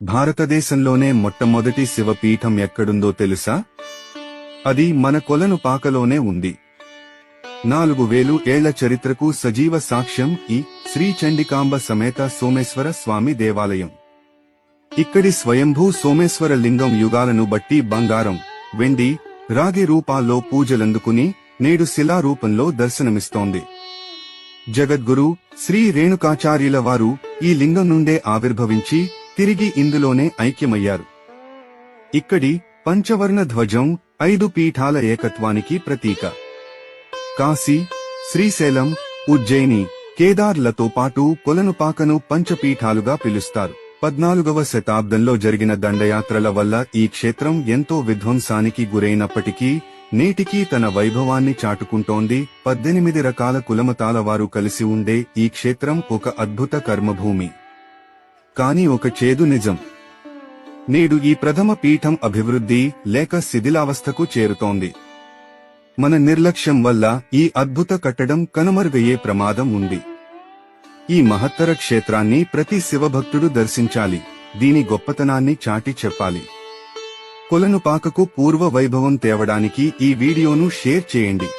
భారతదేశంలోనే మొట్టమొదటి శివపీఠం ఎక్కడుందో తెలుసా? అది మన కొలనుపాకలోనే ఉంది. 4000 ఏళ్ల చరిత్రకు సజీవ సాక్ష్యం ఈ శ్రీ చండికాంబ సమేత సోమేశ్వర స్వామి దేవాలయం. ఇక్కడి స్వయంభూ సోమేశ్వర లింగం యుగాలను బట్టి బంగారం, వెండి, రాగి రూపాల్లో పూజలందుకుని నేడు శిలా రూపంలో దర్శనమిస్తోంది. జగద్గురు శ్రీ రేణుకాచార్యుల వారు ఈ లింగం నుండే ఆవిర్భవించి తిరిగి ఇందులోనే ఐక్యమయ్యారు. ఇక్కడి పంచవర్ణ ధ్వజం 5 పీఠాల ఏకత్వానికి ప్రతీక. కాశీ, శ్రీశైలం, ఉజ్జయిని, కేదార్లతో పాటు కొలనుపాకను పంచపీఠాలుగా పిలుస్తారు. 14వ శతాబ్దంలో జరిగిన దండయాత్రల వల్ల ఈ క్షేత్రం ఎంతో విధ్వంసానికి గురైనప్పటికీ నేటికీ తన వైభవాన్ని చాటుకుంటోంది. 18 రకాల కులమతాల వారు కలిసి ఉండే ఈ క్షేత్రం ఒక అద్భుత కర్మభూమి. కాని ఒక చేదు నిజం. నేడు ఈ ప్రథమ పీఠం అభివృద్ధి లేక శిథిలావస్థకు చేరుతోంది. మన నిర్లక్ష్యం వల్ల ఈ అద్భుత కట్టడం కనుమరుగయ్యే ప్రమాదం ఉంది. ఈ మహత్తర క్షేత్రాన్ని ప్రతి శివభక్తుడు దర్శించాలి, దీని గొప్పతనాన్ని చాటి చెప్పాలి. కొలనుపాకకు పూర్వ వైభవం తేవడానికి ఈ వీడియోను షేర్ చేయండి.